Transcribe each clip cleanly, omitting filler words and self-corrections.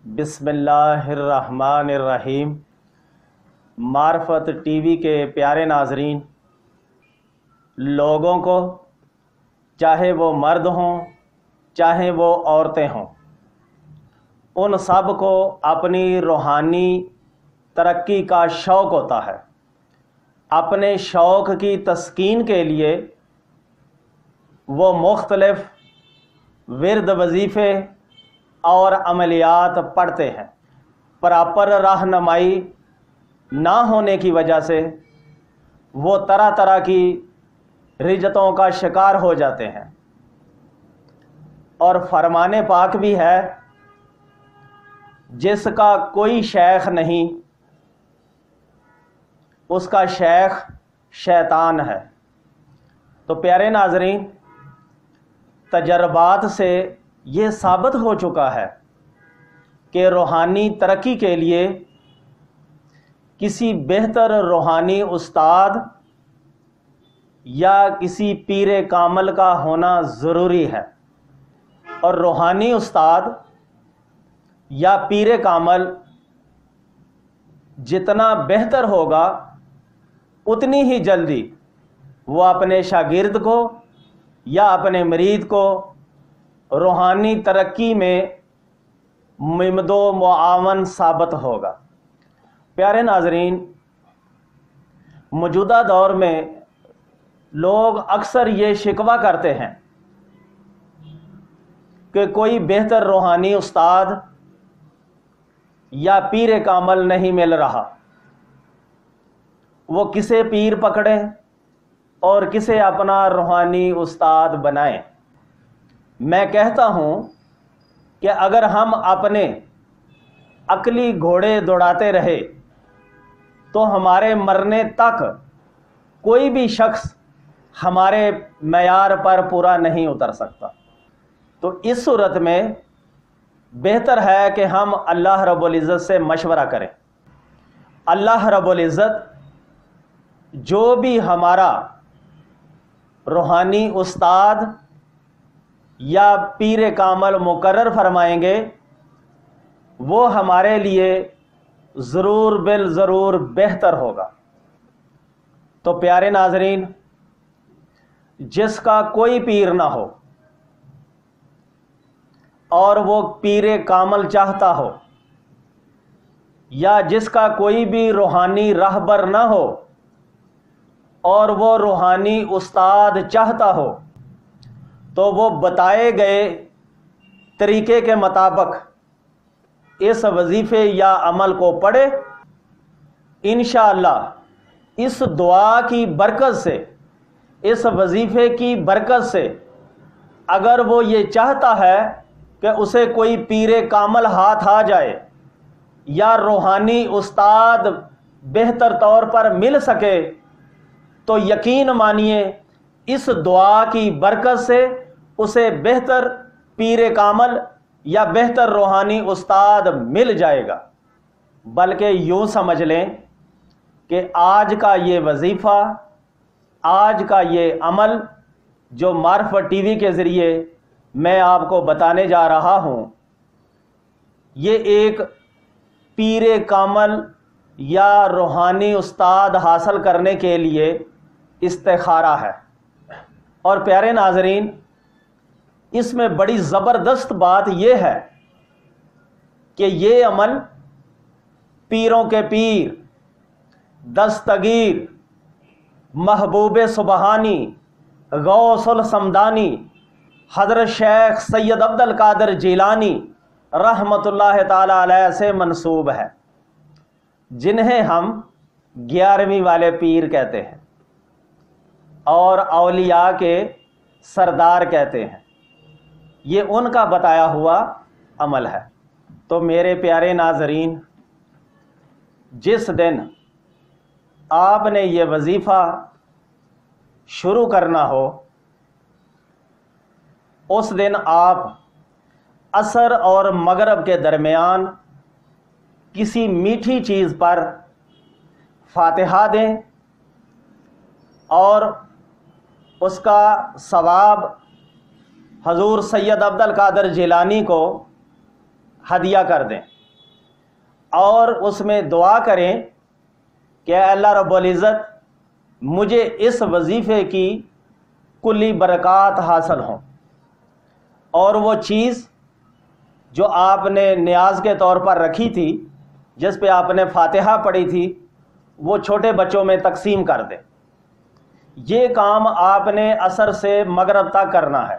بسم اللہ الرحمن الرحیم۔ معرفت ٹی وی کے پیارے ناظرین، لوگوں کو چاہے وہ مرد ہوں چاہے وہ عورتیں ہوں، ان سب کو اپنی روحانی ترقی کا شوق ہوتا ہے۔ اپنے شوق کی تسکین کے لیے وہ مختلف ورد، وظیفے اور عملیات پڑھتے ہیں۔ پراپر رہنمائی نہ ہونے کی وجہ سے وہ طرح طرح کی رجتوں کا شکار ہو جاتے ہیں، اور فرمان پاک بھی ہے، جس کا کوئی شیخ نہیں اس کا شیخ شیطان ہے۔ تو پیارے ناظرین، تجربات سے یہ ثابت ہو چکا ہے کہ روحانی ترقی کے لیے کسی بہتر روحانی استاد یا کسی پیر کامل کا ہونا ضروری ہے، اور روحانی استاد یا پیر کامل جتنا بہتر ہوگا اتنی ہی جلدی وہ اپنے شاگرد کو یا اپنے مرید کو روحانی ترقی میں ممد و معاون ثابت ہوگا۔ پیارے ناظرین، موجودہ دور میں لوگ اکثر یہ شکوہ کرتے ہیں کہ کوئی بہتر روحانی استاد یا پیر کامل نہیں مل رہا۔ وہ کسے پیر پکڑیں اور کسے اپنا روحانی استاد بنائیں۔ میں کہتا ہوں کہ اگر ہم اپنے عقلی گھوڑے دوڑاتے رہے تو ہمارے مرنے تک کوئی بھی شخص ہمارے معیار پر پورا نہیں اتر سکتا۔ تو اس صورت میں بہتر ہے کہ ہم اللہ رب العزت سے مشورہ کریں۔ اللہ رب العزت جو بھی ہمارا روحانی استاد یا پیر کامل مقرر فرمائیں گے، وہ ہمارے لیے ضرور بالضرور بہتر ہوگا۔ تو پیارے ناظرین، جس کا کوئی پیر نہ ہو اور وہ پیر کامل چاہتا ہو، یا جس کا کوئی بھی روحانی راہبر نہ ہو اور وہ روحانی استاد چاہتا ہو، تو وہ بتائے گئے طریقے کے مطابق اس وظیفے یا عمل کو پڑھے۔ انشاءاللہ اس دعا کی برکت سے، اس وظیفے کی برکت سے، اگر وہ یہ چاہتا ہے کہ اسے کوئی پیر کامل ہاتھ آ جائے یا روحانی استاد بہتر طور پر مل سکے، تو یقین مانیے اس دعا کی برکت سے اسے بہتر پیر کامل یا بہتر روحانی استاد مل جائے گا۔ بلکہ یوں سمجھ لیں کہ آج کا یہ وظیفہ، آج کا یہ عمل جو معرفت ٹی وی کے ذریعے میں آپ کو بتانے جا رہا ہوں، یہ ایک پیر کامل یا روحانی استاد حاصل کرنے کے لیے استخارہ ہے۔ اور پیارے ناظرین، اس میں بڑی زبردست بات یہ ہے کہ یہ عمل پیروں کے پیر، دستگیر، محبوب سبحانی، غوث السمدانی، حضرت شیخ سید عبد القادر جیلانی رحمۃ اللہ تعالی علیہ سے منسوب ہے، جنہیں ہم 11ویں والے پیر کہتے ہیں اور اولیاء کے سردار کہتے ہیں۔ یہ ان کا بتایا ہوا عمل ہے۔ تو میرے پیارے ناظرین، جس دن آپ نے یہ وظیفہ شروع کرنا ہو، اس دن آپ عصر اور مغرب کے درمیان کسی میٹھی چیز پر فاتحہ دیں اور اس کا ثواب حضور سید عبد القادر جیلانی کو ہدیہ کر دیں۔ اور اس میں دعا کریں کہ اے اللہ رب العزت مجھے اس وظیفے کی کلی برکات حاصل ہوں، اور وہ چیز جو آپ نے نیاز کے طور پر رکھی تھی، جس پہ آپ نے فاتحہ پڑھی تھی، وہ چھوٹے بچوں میں تقسیم کر دیں۔ یہ کام آپ نے عصر سے مغرب تک کرنا ہے،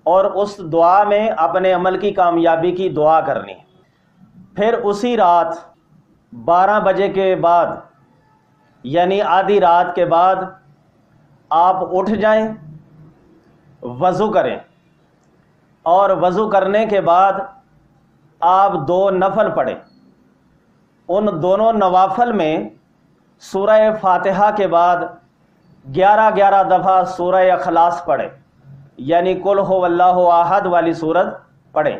اور اس دعا میں اپنے عمل کی کامیابی کی دعا کرنی ہے۔ پھر اسی رات 12 بجے کے بعد، یعنی آدھی رات کے بعد، آپ اٹھ جائیں، وضو کریں، اور وضو کرنے کے بعد آپ 2 نفل پڑھیں۔ ان دونوں نوافل میں سورہ فاتحہ کے بعد 11 دفعہ سورہ اخلاص پڑھیں، یعنی قل هو اللہ احد والی سورت پڑھیں۔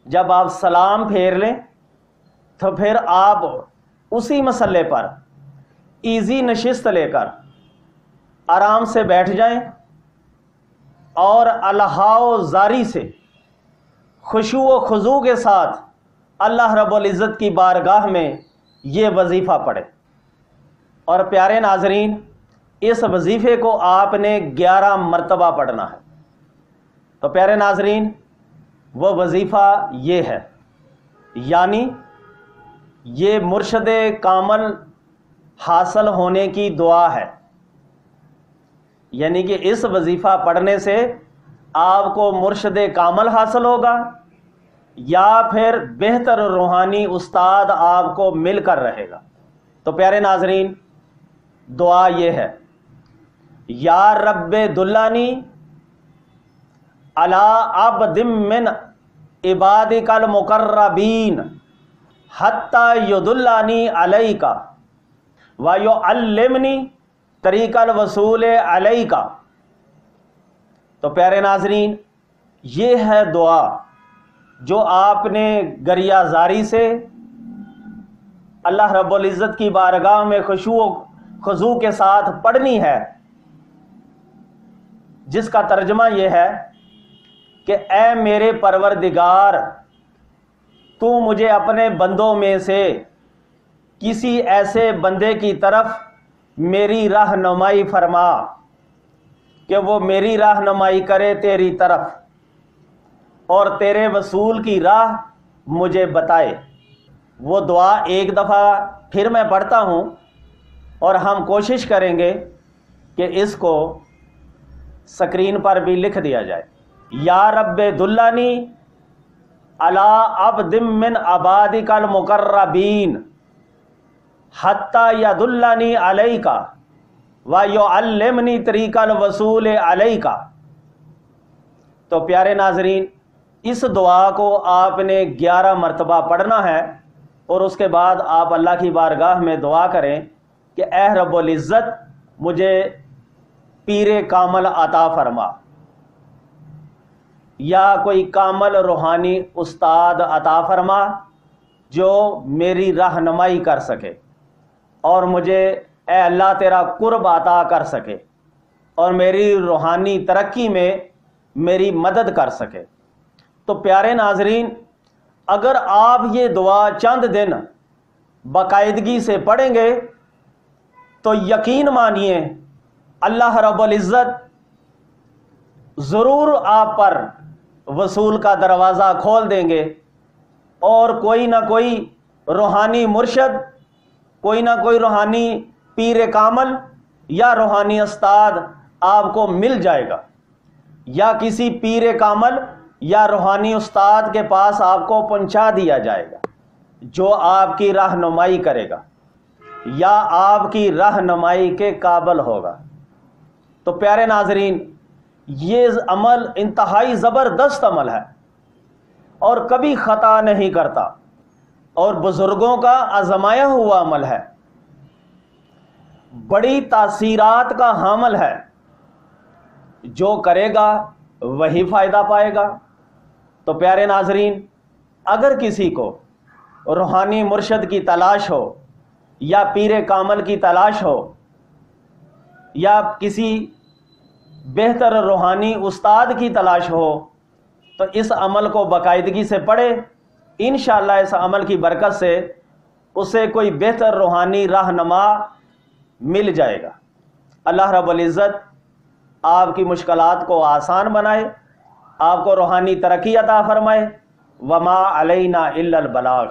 جب آپ سلام پھیر لیں تو پھر آپ اسی مسئلے پر ایزی نشست لے کر آرام سے بیٹھ جائیں، اور الہاؤ زاری سے خشوع و خضوع کے ساتھ اللہ رب العزت کی بارگاہ میں یہ وظیفہ پڑھیں۔ اور پیارے ناظرین، اس وظیفے کو آپ نے 11 مرتبہ پڑھنا ہے۔ تو پیارے ناظرین، وہ وظیفہ یہ ہے، یعنی یہ مرشد کامل حاصل ہونے کی دعا ہے، یعنی کہ اس وظیفہ پڑھنے سے آپ کو مرشد کامل حاصل ہوگا، یا پھر بہتر روحانی استاد آپ کو مل کر رہے گا۔ تو پیارے ناظرین، دعا یہ ہے، یا رب دلانی علی عبد من عبادک المقربین حتی یدلانی علیک ویعلمنی طریق الوصول علیک۔ تو پیارے ناظرین، یہ ہے دعا جو آپ نے گریہ زاری سے اللہ رب العزت کی بارگاہ میں خشوع و خضوع کے ساتھ پڑھنی ہے، جس کا ترجمہ یہ ہے کہ اے میرے پروردگار، تو مجھے اپنے بندوں میں سے کسی ایسے بندے کی طرف میری رہنمائی فرما کہ وہ میری رہنمائی کرے تیری طرف، اور تیرے وصول کی راہ مجھے بتائے۔ وہ دعا ایک دفعہ پھر میں پڑھتا ہوں، اور ہم کوشش کریں گے کہ اس کو سکرین پر بھی لکھ دیا جائے۔ یا رب دلانی علی عبد من عبادک المقربین حتی یدلانی علیک ویعلمنی طریق الوصول علیک۔ تو پیارے ناظرین، اس دعا کو آپ نے 11 مرتبہ پڑھنا ہے، اور اس کے بعد آپ اللہ کی بارگاہ میں دعا کریں کہ اے رب العزت مجھے پیر کامل عطا فرما، یا کوئی کامل روحانی استاد عطا فرما جو میری رہنمائی کر سکے، اور مجھے اے اللہ تیرا قرب عطا کر سکے، اور میری روحانی ترقی میں میری مدد کر سکے۔ تو پیارے ناظرین، اگر آپ یہ دعا چند دن باقاعدگی سے پڑھیں گے تو یقین مانیے اللہ رب العزت ضرور آپ پر وصول کا دروازہ کھول دیں گے، اور کوئی نہ کوئی روحانی مرشد، کوئی نہ کوئی روحانی پیر کامل یا روحانی استاد آپ کو مل جائے گا، یا کسی پیر کامل یا روحانی استاد کے پاس آپ کو پہنچا دیا جائے گا جو آپ کی رہنمائی کرے گا یا آپ کی رہنمائی کے قابل ہوگا۔ تو پیارے ناظرین، یہ عمل انتہائی زبردست عمل ہے، اور کبھی خطا نہیں کرتا، اور بزرگوں کا آزمایا ہوا عمل ہے، بڑی تاثیرات کا حامل ہے۔ جو کرے گا وہی فائدہ پائے گا۔ تو پیارے ناظرین، اگر کسی کو روحانی مرشد کی تلاش ہو، یا پیر کامل کی تلاش ہو، یا کسی بہتر روحانی استاد کی تلاش ہو، تو اس عمل کو باقاعدگی سے پڑھے، انشاءاللہ اس عمل کی برکت سے اسے کوئی بہتر روحانی رہنما مل جائے گا۔ اللہ رب العزت آپ کی مشکلات کو آسان بنائے، آپ کو روحانی ترقی عطا فرمائے۔ وما علینا الا البلاغ۔